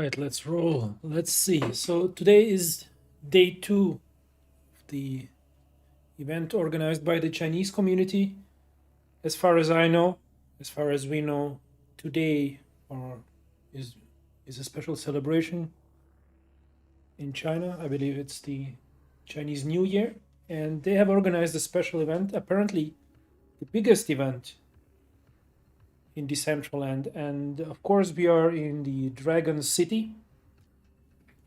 right, let's roll. Let's see. So today is day 2 of the event organized by the Chinese community. As far as I know, as far as we know, today is is a special celebration in China. I believe it's the Chinese New Year, and they have organized a special event. Apparently, the biggest event in Decentraland, and of course, we are in the Dragon City.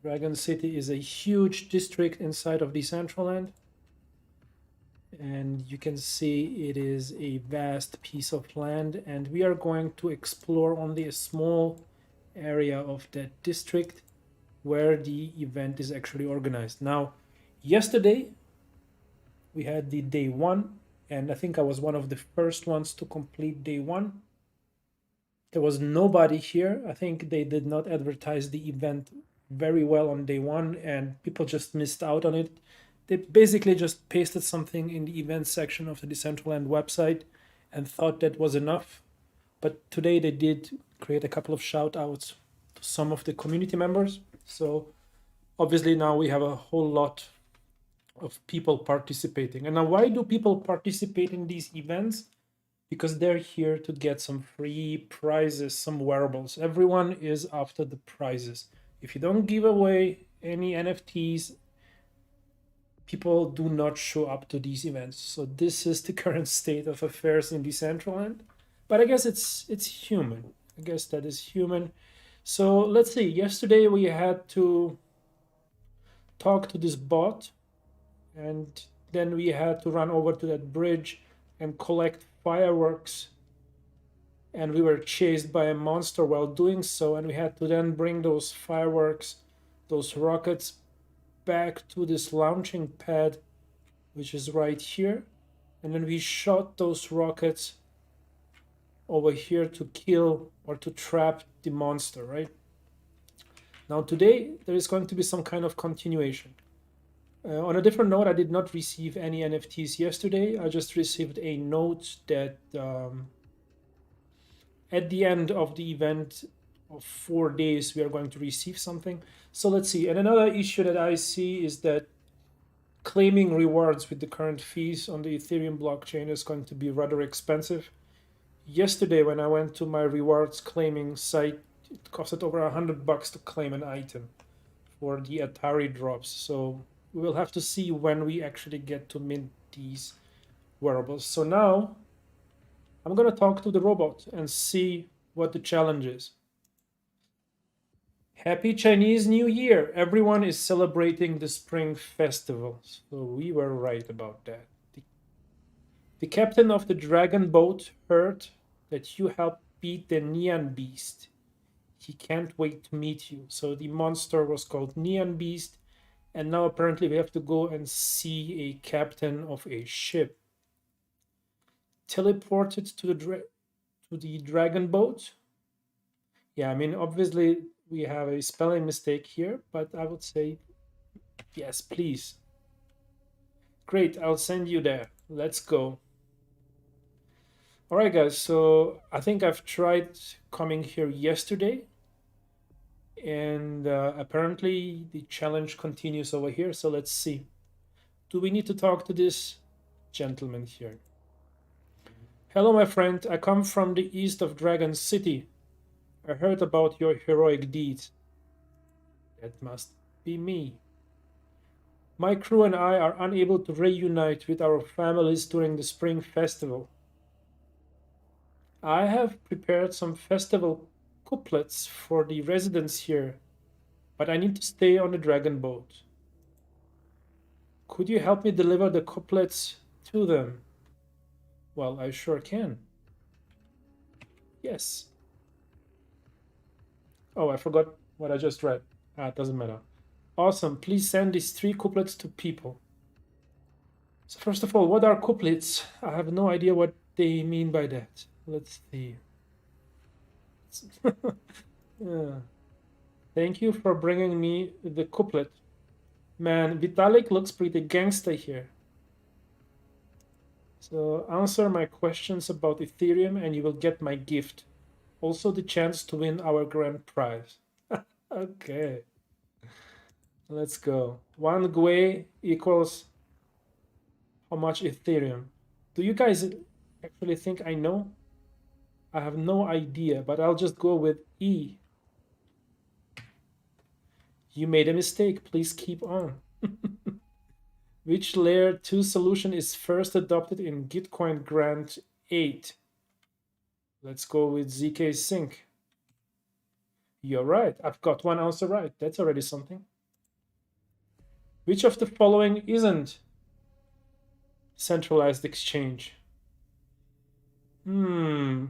Dragon City is a huge district inside of Decentraland, and you can see it is a vast piece of land, and we are going to explore only a small area of that district where the event is actually organized. Now, yesterday we had the day 1, and I think I was one of the first ones to complete day 1. There was nobody here. I think they did not advertise the event very well on day 1, and people just missed out on it. They basically just pasted something in the events section of the Decentraland website and thought that was enough. But today they did create a couple of shout outs to some of the community members. So obviously now we have a whole lot of people participating. And now, why do people participate in these events? Because they're here to get some free prizes, some wearables. Everyone is after the prizes. If you don't give away any NFTs, people do not show up to these events. So this is the current state of affairs in Decentraland. But I guess it's human. I guess that is human. So let's see. Yesterday we had to talk to this bot, and then we had to run over to that bridge and collect fireworks. And we were chased by a monster while doing so, and we had to then bring those fireworks, those rockets, back to this launching pad, which is right here. And then we shot those rockets over here to kill or to trap the monster, right? Now today there is going to be some kind of continuation. On a different note, I did not receive any NFTs yesterday. I just received a note that at the end of the event of 4 days, we are going to receive something. So let's see. And another issue that I see is that claiming rewards with the current fees on the Ethereum blockchain is going to be rather expensive. Yesterday, when I went to my rewards claiming site, it costed over $100 to claim an item for the Atari drops. So we will have to see when we actually get to mint these wearables. So now I'm going to talk to the robot and see what the challenge is. Happy Chinese New Year! Everyone is celebrating the Spring Festival. So we were right about that. The captain of the dragon boat heard that you helped beat the Neon Beast. He can't wait to meet you. So the monster was called Neon Beast, and now apparently we have to go and see a captain of a ship. Teleported to the dragon boat. Yeah, I mean, obviously we have a spelling mistake here, but I would say yes, please. Great, I'll send you there. Let's go. All right, guys, so I think I've tried coming here yesterday, and apparently the challenge continues over here. So let's see. Do we need to talk to this gentleman here? Hello, my friend. I come from the east of Dragon City. I heard about your heroic deeds. That must be me. My crew and I are unable to reunite with our families during the Spring Festival. I have prepared some festival couplets for the residents here, but I need to stay on the dragon boat. Could you help me deliver the couplets to them? Well, I sure can. Yes. Oh, I forgot what I just read. It doesn't matter. Awesome. Please send these 3 couplets to people. So first of all, what are couplets? I have no idea what they mean by that. Let's see. Yeah. Thank you for bringing me the couplet. Man, Vitalik looks pretty gangster here. So answer my questions about Ethereum and you will get my gift. Also the chance to win our grand prize. Okay, let's go. One GUI equals how much Ethereum? Do you guys actually think I know? I have no idea, but I'll just go with E. You made a mistake. Please keep on. Which layer 2 solution is first adopted in Gitcoin Grant 8? Let's go with ZK Sync. You're right. I've got one answer right. That's already something. Which of the following isn't centralized exchange? Hmm.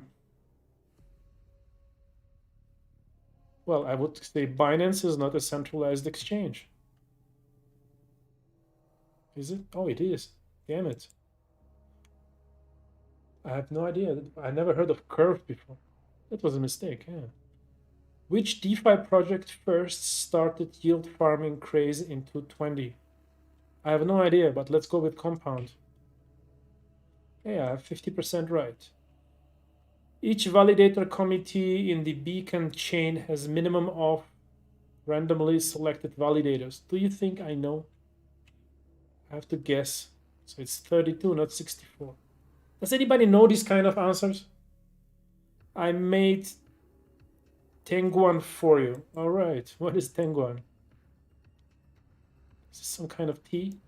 Well, I would say Binance is not a centralized exchange. Is it? Oh, it is. Damn it. I have no idea. I never heard of Curve before. That was a mistake, yeah. Which DeFi project first started yield farming craze in 2020? I have no idea, but let's go with Compound. Yeah, I have 50% right. Each validator committee in the Beacon chain has minimum of randomly selected validators. Do you think I know? I have to guess. So it's 32, not 64. Does anybody know these kind of answers? I made Tenguan for you. All right. What is Tenguan? Is this some kind of tea?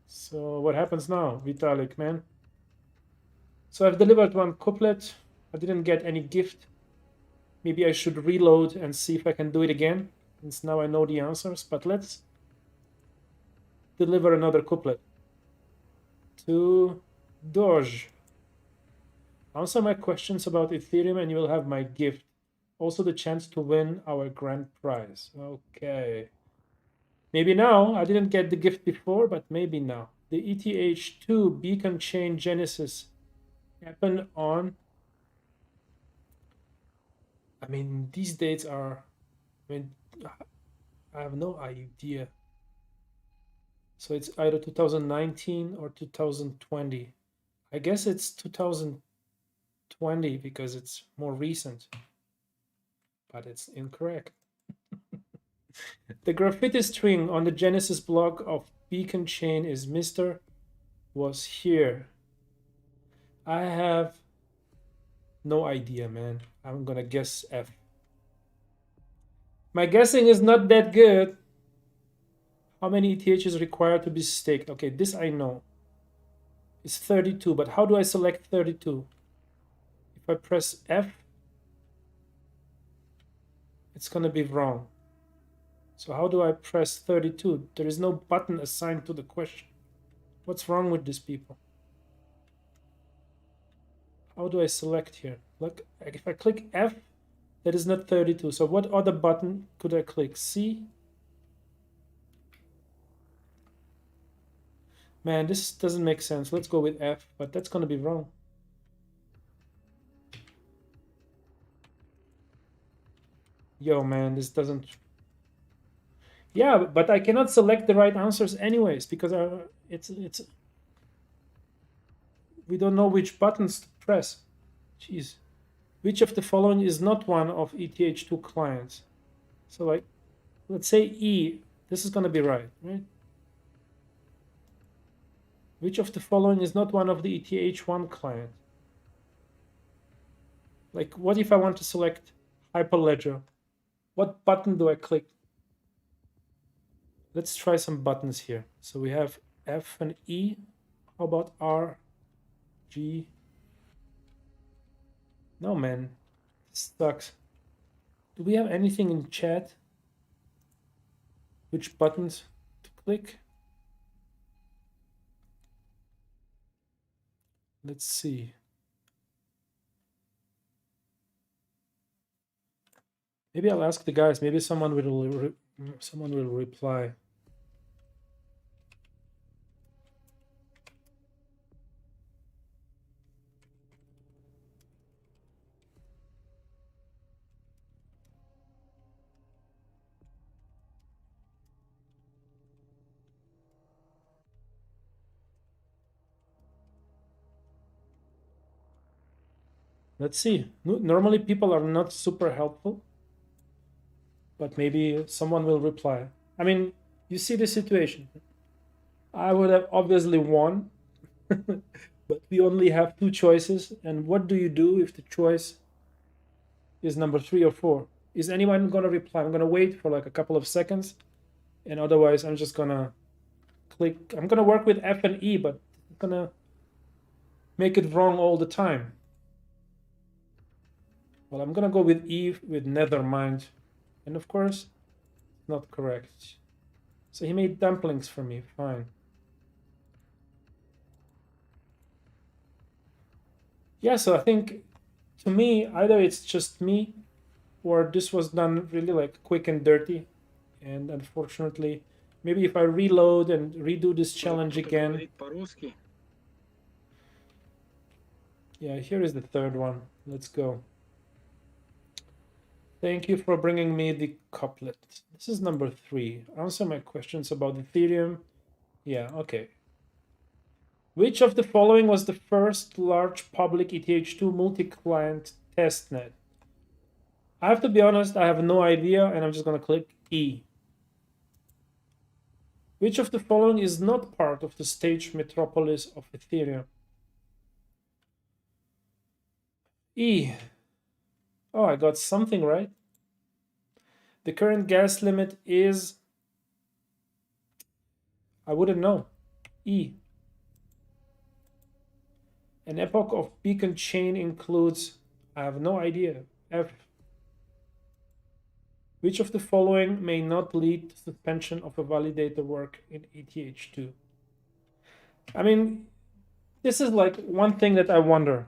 So what happens now, Vitalik, man? So I've delivered one couplet. I didn't get any gift. Maybe I should reload and see if I can do it again, since now I know the answers. But let's deliver another couplet. To Doge. Answer my questions about Ethereum and you will have my gift. Also the chance to win our grand prize. Okay. Maybe now. I didn't get the gift before, but maybe now. The ETH2 Beacon Chain Genesis happened on... I mean, these dates are... I mean, I have no idea. So it's either 2019 or 2020. I guess it's 2020 because it's more recent, but it's incorrect. The graffiti string on the Genesis block of Beacon Chain is Mr. was here. I have no idea, man. I'm gonna guess F. My guessing is not that good. How many ETH is required to be staked? Okay, this I know. It's 32, but how do I select 32? If I press F, it's gonna be wrong. So how do I press 32? There is no button assigned to the question. What's wrong with these people? How do I select here? Look, if I click F, that is not 32. So what other button could I click? C? Man, this doesn't make sense. Let's go with F, but that's going to be wrong. Yo, man, this doesn't... Yeah, but I cannot select the right answers anyways, because it's we don't know which buttons to press. Jeez. Which of the following is not one of ETH2 clients? So like, let's say E. This is going to be right? Which of the following is not one of the ETH1 client? Like, what if I want to select Hyperledger? What button do I click? Let's try some buttons here. So we have F and E. How about R, G? No, man. This sucks. Do we have anything in chat? Which buttons to click? Let's see. Maybe I'll ask the guys. Maybe someone will reply. Let's see. Normally people are not super helpful, but maybe someone will reply. I mean, you see the situation. I would have obviously won, but we only have two choices. And what do you do if the choice is number 3 or 4? Is anyone going to reply? I'm going to wait for like a couple of seconds, and otherwise I'm just going to click. I'm going to work with F and E, but I'm going to make it wrong all the time. Well, I'm going to go with E with Nethermind. And of course, not correct. So he made dumplings for me. Fine. Yeah, so I think to me, either it's just me or this was done really like quick and dirty. And unfortunately, maybe if I reload and redo this challenge again. Yeah, here is the third one. Let's go. Thank you for bringing me the couplet. This is number 3. Answer my questions about Ethereum. Yeah, okay. Which of the following was the first large public ETH2 multi-client testnet? I have to be honest, I have no idea, and I'm just going to click E. Which of the following is not part of the stage metropolis of Ethereum? E. Oh, I got something right. The current gas limit is... I wouldn't know. E. An epoch of beacon chain includes... I have no idea. F. Which of the following may not lead to suspension of a validator work in ETH2? I mean, this is like one thing that I wonder.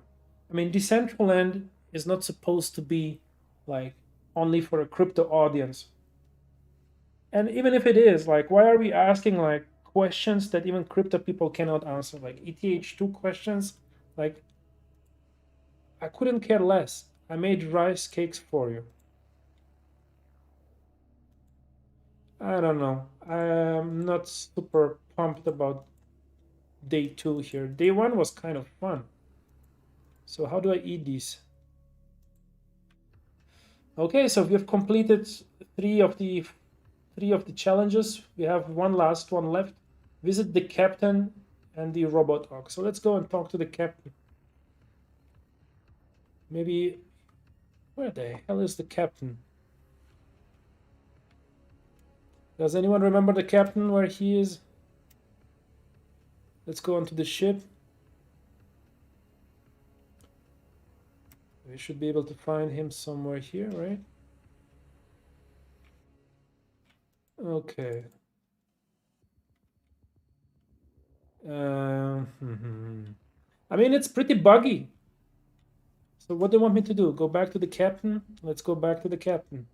I mean, Decentraland is not supposed to be like only for a crypto audience. And even if it is, like, why are we asking like questions that even crypto people cannot answer? Like ETH2 questions, like, I couldn't care less. I made rice cakes for you. I don't know. I'm not super pumped about day 2 here. Day 1 was kind of fun. So how do I eat these? Okay, so we have completed three of the challenges. We have one last one left. Visit the captain and the robot ox. So let's go and talk to the captain. Maybe, where the hell is the captain? Does anyone remember the captain, where he is? Let's go onto the ship. We should be able to find him somewhere here, right? Okay. I mean, it's pretty buggy. So what do you want me to do? Go back to the captain? Let's go back to the captain.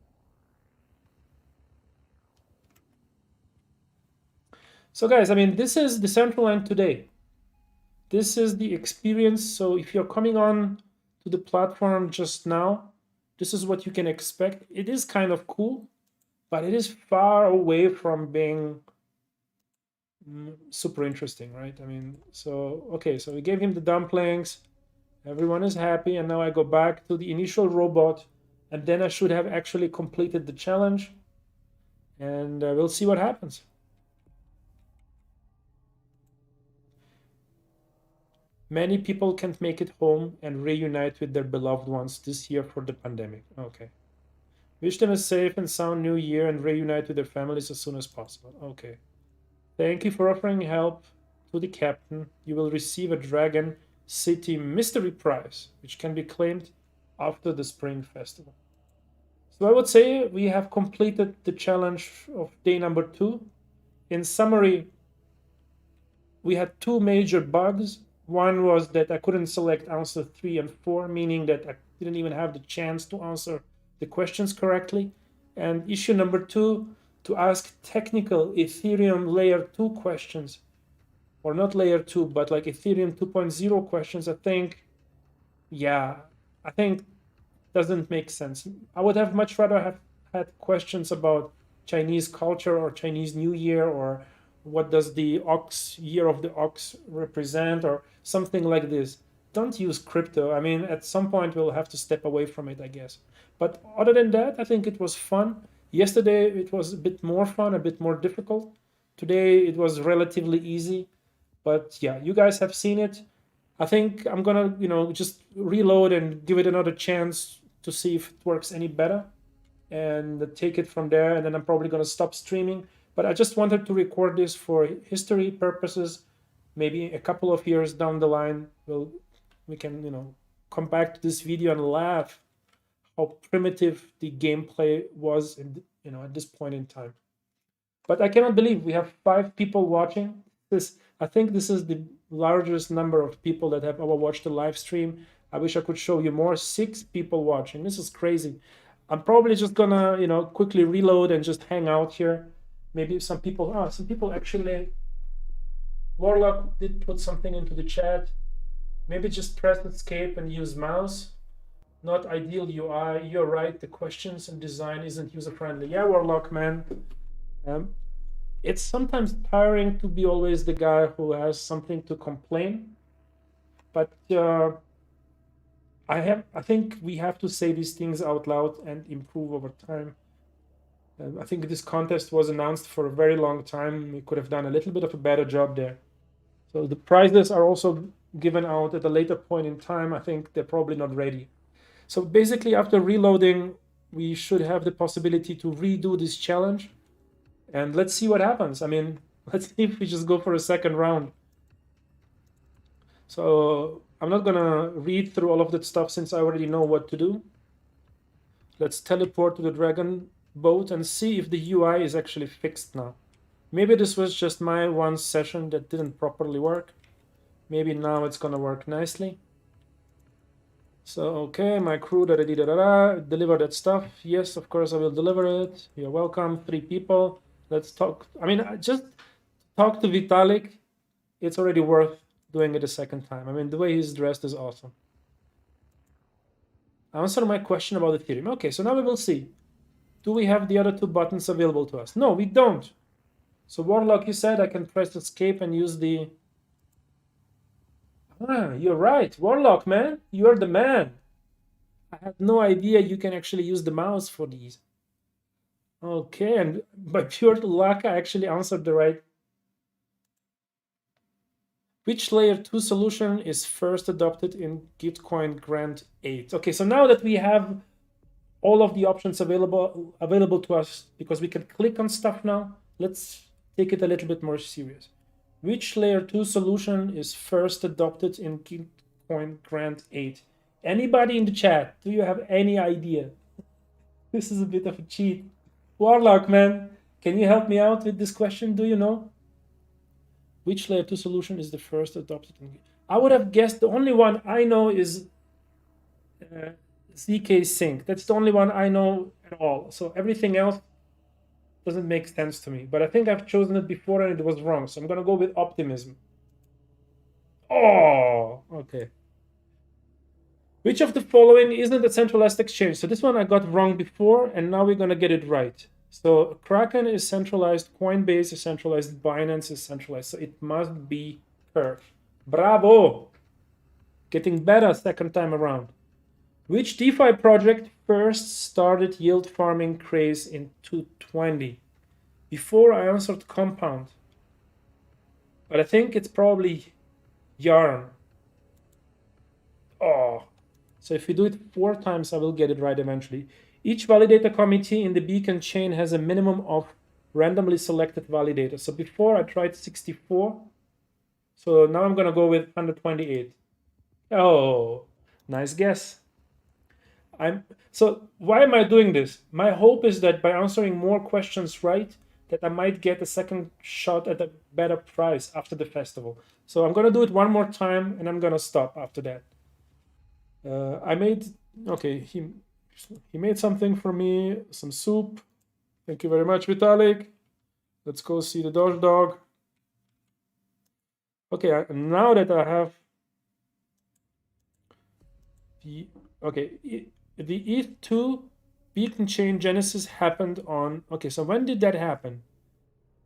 So guys, I mean, this is Decentraland today. This is the experience. So if you're coming on to the platform just now, this is what you can expect. It is kind of cool, but it is far away from being super interesting, right? I mean, so, okay, so we gave him the dumplings. Everyone is happy. And now I go back to the initial robot, and then I should have actually completed the challenge. And we'll see what happens. Many people can't make it home and reunite with their beloved ones this year for the pandemic. Okay. Wish them a safe and sound new year and reunite with their families as soon as possible. Okay. Thank you for offering help to the captain. You will receive a Dragon City Mystery Prize, which can be claimed after the Spring Festival. So I would say we have completed the challenge of day number 2. In summary, we had 2 major bugs. One was that I couldn't select answer 3 and 4, meaning that I didn't even have the chance to answer the questions correctly. And issue number 2, to ask technical Ethereum layer 2 questions, or not layer 2, but like Ethereum 2.0 questions, I think doesn't make sense. I would have much rather have had questions about Chinese culture or Chinese New Year, or what does the ox, year of the ox represent, or something like this. don't use crypto. I mean, at some point we'll have to step away from it, I guess. But other than that, I think it was fun. Yesterday it was a bit more fun, a bit more difficult. Today it was relatively easy. But yeah, you guys have seen it. I think I'm gonna, just reload and give it another chance to see if it works any better and take it from there. And then I'm probably gonna stop streaming. But I just wanted to record this for history purposes. Maybe a couple of years down the line, we can, come back to this video and laugh how primitive the gameplay was, at this point in time. But I cannot believe we have 5 people watching this. I think this is the largest number of people that have ever watched a live stream. I wish I could show you more. 6 people watching. This is crazy. I'm probably just gonna, quickly reload and just hang out here. Maybe some people actually. Warlock did put something into the chat. Maybe just press escape and use mouse. Not ideal UI. You're right. The questions and design isn't user friendly. Yeah, Warlock man. It's sometimes tiring to be always the guy who has something to complain, but I think we have to say these things out loud and improve over time. I think this contest was announced for a very long time. We could have done a little bit of a better job there. So the prizes are also given out at a later point in time. I think they're probably not ready. So basically, after reloading, we should have the possibility to redo this challenge. And let's see what happens. I mean, let's see if we just go for a second round. So I'm not gonna read through all of that stuff since I already know what to do. Let's teleport to the dragon boat and see if the UI is actually fixed now. Maybe this was just my one session that didn't properly work. Maybe now it's gonna work nicely. So, okay, my crew, deliver that stuff. Yes, of course I will deliver it. You're welcome, 3 people. Let's talk. I mean, just talk to Vitalik. It's already worth doing it a second time. I mean, the way he's dressed is awesome. Answer my question about Ethereum. Okay, so now we will see. Do we have the other 2 buttons available to us? No, we don't. So Warlock, you said I can press escape and use the... you're right. Warlock, man. You're the man. I had no idea you can actually use the mouse for these. Okay, and by pure luck, I actually answered the right. Which layer 2 solution is first adopted in Gitcoin Grant 8? Okay, so now that we have all of the options available to us, because we can click on stuff now, let's take it a little bit more serious. Which layer 2 solution is first adopted in Gitcoin Grant 8? Anybody in the chat, do you have any idea? This is a bit of a cheat. Warlock, man, can you help me out with this question? Do you know? Which layer 2 solution is the first adopted? I would have guessed the only one I know is ZK Sync. That's the only one I know at all. So everything else doesn't make sense to me. But I think I've chosen it before and it was wrong. So I'm going to go with optimism. Oh, okay. Which of the following isn't a centralized exchange? So this one I got wrong before, and now we're going to get it right. So Kraken is centralized, Coinbase is centralized, Binance is centralized. So it must be Curve. Bravo! Getting better second time around. Which DeFi project first started yield farming craze in 2020? Before I answered Compound. But I think it's probably Yarn. Oh. So if we do it 4 times, I will get it right eventually. Each validator committee in the beacon chain has a minimum of randomly selected validators. So before I tried 64. So now I'm going to go with 128. Oh, nice guess. So why am I doing this? My hope is that by answering more questions right, that I might get a second shot at a better price after the festival. So I'm going to do it one more time and I'm going to stop after that. Okay, he made something for me, some soup. Thank you very much, Vitalik. Let's go see the Doge Dog. Okay, now that I have the ETH2 beacon chain genesis happened on, okay, so when did that happen?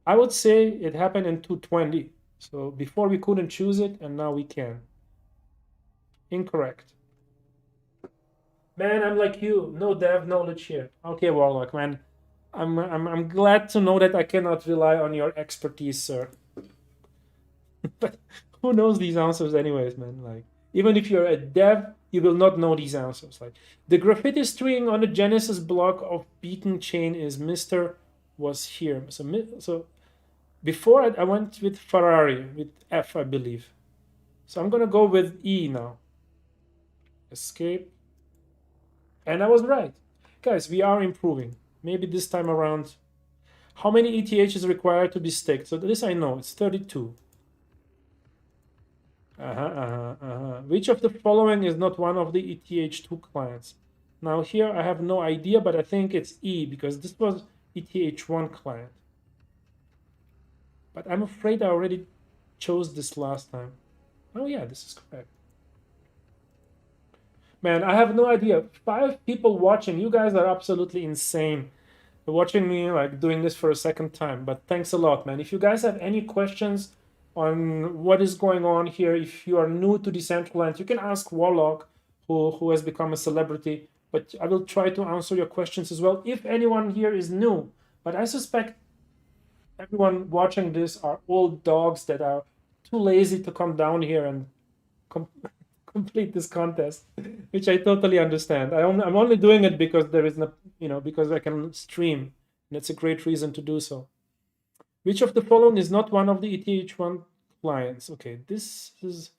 I would say it happened in 2020. So before we couldn't choose it and now we can. Incorrect. Man, I'm like you. No dev knowledge here. Okay, Warlock, man. I'm glad to know that I cannot rely on your expertise, sir. But who knows these answers anyways, man? Like, even if you're a dev, you will not know these answers. Like, the graffiti string on the Genesis block of beacon chain is Mr. was here. So before I went with Ferrari, with F, I believe. So I'm gonna go with E now. Escape. And I was right. Guys, we are improving. Maybe this time around. How many ETH is required to be staked? So this I know, it's 32. Which of the following is not one of the ETH2 clients? Now here I have no idea, but I think it's E because this was ETH1 client. But I'm afraid I already chose this last time. Oh yeah, this is correct. Man, I have no idea. 5 people watching. You guys are absolutely insane. Watching me like doing this for a second time. But thanks a lot, man. If you guys have any questions on what is going on here, if you are new to Decentraland, you can ask Warlock, who has become a celebrity. But I will try to answer your questions as well if anyone here is new. But I suspect everyone watching this are old dogs that are too lazy to come down here and complete this contest, which I totally understand. I'm only doing it because there is no, because I can stream, and it's a great reason to do so. Which of the following is not one of the ETH1 clients? Okay, this is.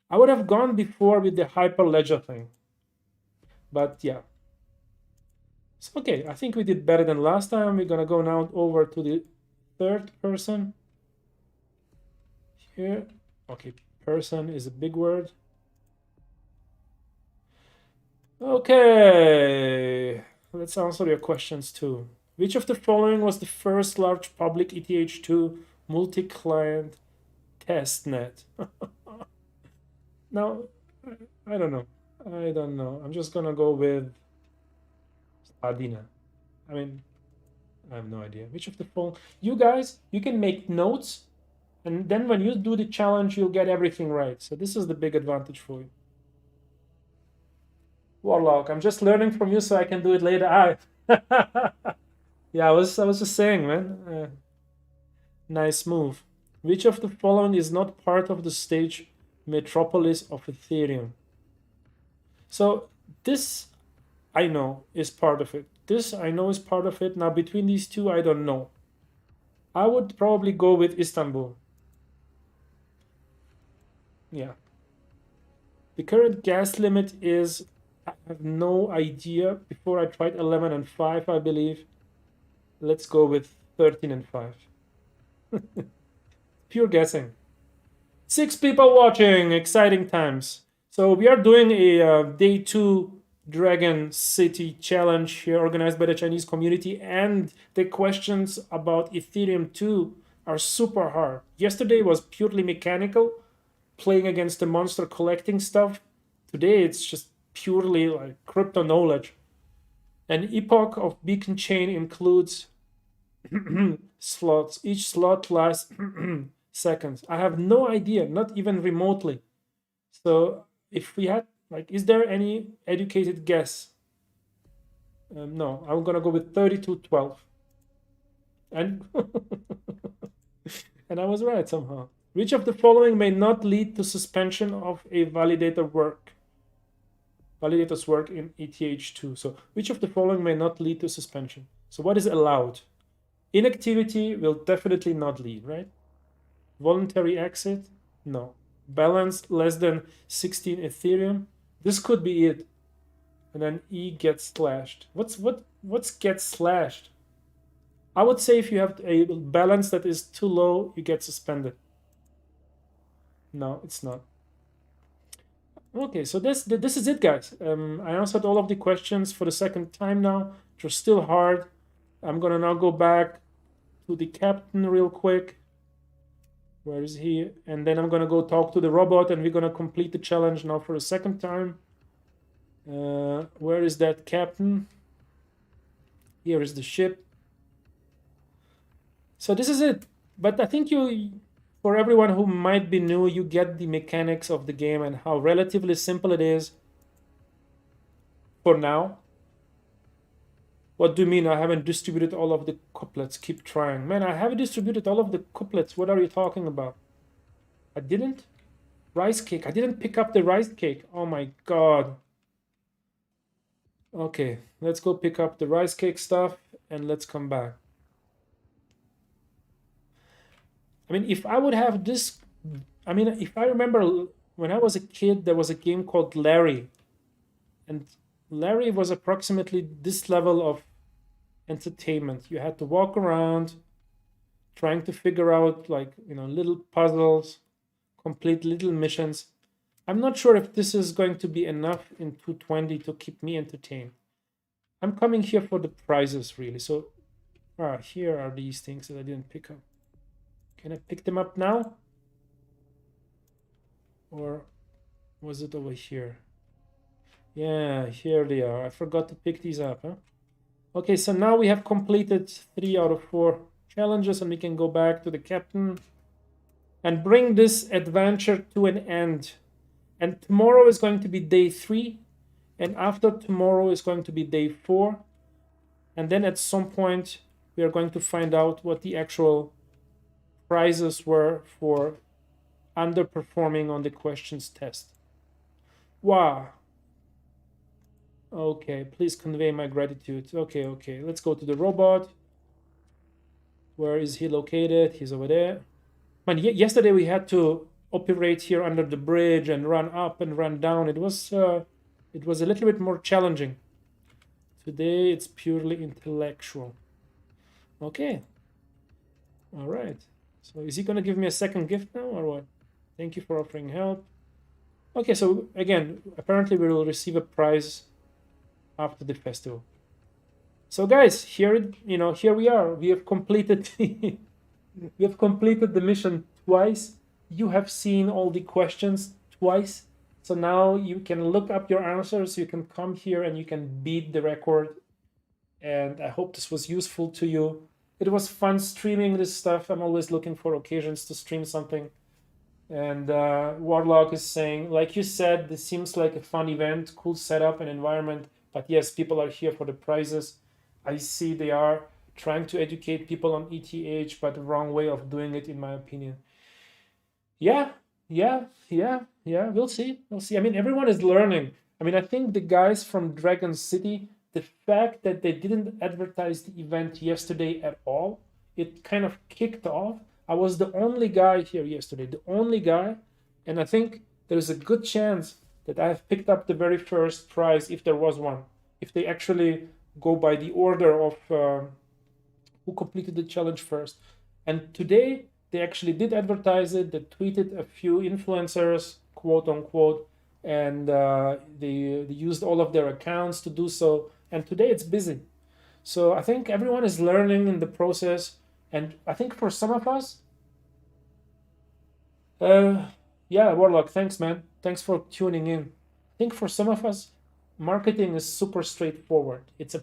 I would have gone before with the Hyperledger thing, but yeah. So, okay, I think we did better than last time. We're gonna go now over to the third person. Here, okay, person is a big word. Okay, let's answer your questions too. Which of the following was the first large public ETH2 multi-client testnet? Now, I don't know. I don't know. I'm just gonna go with Ardina. I mean, I have no idea. Which of the following? You guys, you can make notes, and then when you do the challenge, you'll get everything right. So this is the big advantage for you. Warlock, I'm just learning from you so I can do it later. Yeah, I was just saying, man. Nice move. Which of the following is not part of the stage Metropolis of Ethereum? So this I know is part of it. This I know is part of it. Now between these two, I don't know. I would probably go with Istanbul. Yeah. The current gas limit is, I have no idea. Before I tried 11 and 5, I believe. Let's go with 13 and 5. Pure guessing. 6 people watching. Exciting times. So we are doing a day 2 Dragon City challenge here organized by the Chinese community, and the questions about Ethereum 2 are super hard. Yesterday was purely mechanical, playing against the monster collecting stuff. Today it's just purely like crypto knowledge. An epoch of beacon chain includes slots. Each slot lasts seconds. I have no idea, not even remotely. So if we had, like, is there any educated guess? No, I'm gonna go with 3212. And and I was right somehow. Which of the following may not lead to suspension of a validator's work in ETH2? So which of the following may not lead to suspension? So what is allowed? Inactivity will definitely not lead, right? Voluntary exit? No. Balance less than 16 Ethereum? This could be it. And then E gets slashed. What's gets slashed? I would say if you have a balance that is too low, you get suspended. No, it's not. Okay, so this is it, guys. I answered all of the questions for the second time now, which are still hard. I'm gonna now go back to the captain real quick. Where is he? And then I'm gonna go talk to the robot, and we're gonna complete the challenge now for a second time. Where is that captain? Here is the ship. So this is it. But I think for everyone who might be new, you get the mechanics of the game and how relatively simple it is for now. What do you mean I haven't distributed all of the couplets? Keep trying. Man, I haven't distributed all of the couplets. What are you talking about? I didn't? Rice cake. I didn't pick up the rice cake. Oh my god. Okay, let's go pick up the rice cake stuff and let's come back. I mean, if I would have this, I mean, if I remember when I was a kid, there was a game called Larry. And Larry was approximately this level of entertainment. You had to walk around trying to figure out, like, little puzzles, complete little missions. I'm not sure if this is going to be enough in 220 to keep me entertained. I'm coming here for the prizes, really. So, here are these things that I didn't pick up. Can I pick them up now? Or was it over here? Yeah, here they are. I forgot to pick these up, huh? Okay, so now we have completed 3 out of 4 challenges, and we can go back to the captain and bring this adventure to an end. And tomorrow is going to be day 3, and after tomorrow is going to be day 4. And then at some point, we are going to find out what the actual prizes were for underperforming on the questions test. Wow. Okay, please convey my gratitude. Okay, let's go to the robot. Where is he located? He's over there. Man, yesterday we had to operate here under the bridge and run up and run down. It was a little bit more challenging. Today it's purely intellectual. Okay. All right. So is he going to give me a second gift now or what? Thank you for offering help. Okay, so again, apparently we will receive a prize after the festival. So guys, here we are. We have completed we have completed the mission twice. You have seen all the questions twice. So now you can look up your answers. You can come here and you can beat the record. And I hope this was useful to you. It was fun streaming this stuff. I'm always looking for occasions to stream something. And Warlock is saying, like you said, this seems like a fun event, cool setup and environment. But yes, people are here for the prizes. I see they are trying to educate people on ETH, but the wrong way of doing it, in my opinion. Yeah. We'll see. I mean, everyone is learning. I mean, I think the guys from Dragon City, the fact that they didn't advertise the event yesterday at all, it kind of kicked off. I was the only guy here yesterday, the only guy. And I think there's a good chance that I've picked up the very first prize, if there was one. If they actually go by the order of who completed the challenge first. And today, they actually did advertise it. They tweeted a few influencers, quote unquote, and they used all of their accounts to do so. And today it's busy. So I think everyone is learning in the process. And I think for some of us, yeah, Warlock, thanks, man. Thanks for tuning in. I think for some of us, marketing is super straightforward. It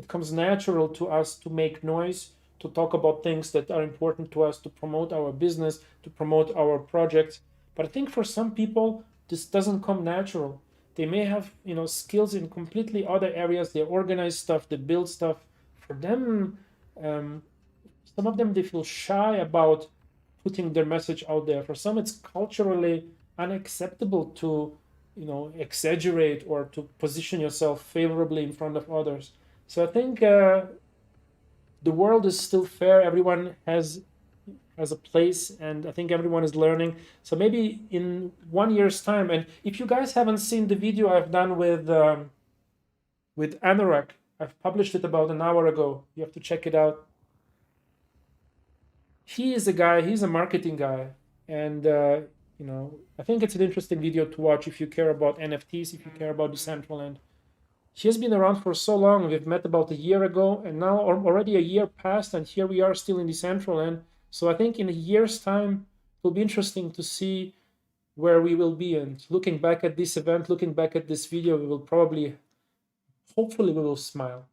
comes natural to us to make noise, to talk about things that are important to us, to promote our business, to promote our projects. But I think for some people, this doesn't come natural. They may have, skills in completely other areas. They organize stuff, they build stuff. For them, some of them, they feel shy about putting their message out there. For some, it's culturally unacceptable to, exaggerate or to position yourself favorably in front of others. So I think the world is still fair. Everyone has a place, and I think everyone is learning. So maybe in 1 year's time, and if you guys haven't seen the video I've done with Anorak, I've published it about an hour ago. You have to check it out. He is a guy. He's a marketing guy, and I think it's an interesting video to watch if you care about NFTs, if you care about Decentraland. He has been around for so long. We've met about a year ago, and now already a year passed, and here we are still in Decentraland. So I think in a year's time, it will be interesting to see where we will be. And looking back at this event, looking back at this video, we will hopefully we will smile.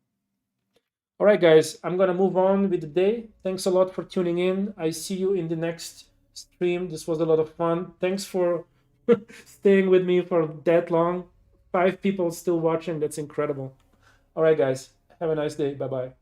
All right, guys, I'm going to move on with the day. Thanks a lot for tuning in. I see you in the next stream. This was a lot of fun. Thanks for staying with me for that long. 5 people still watching. That's incredible. All right, guys, have a nice day. Bye bye.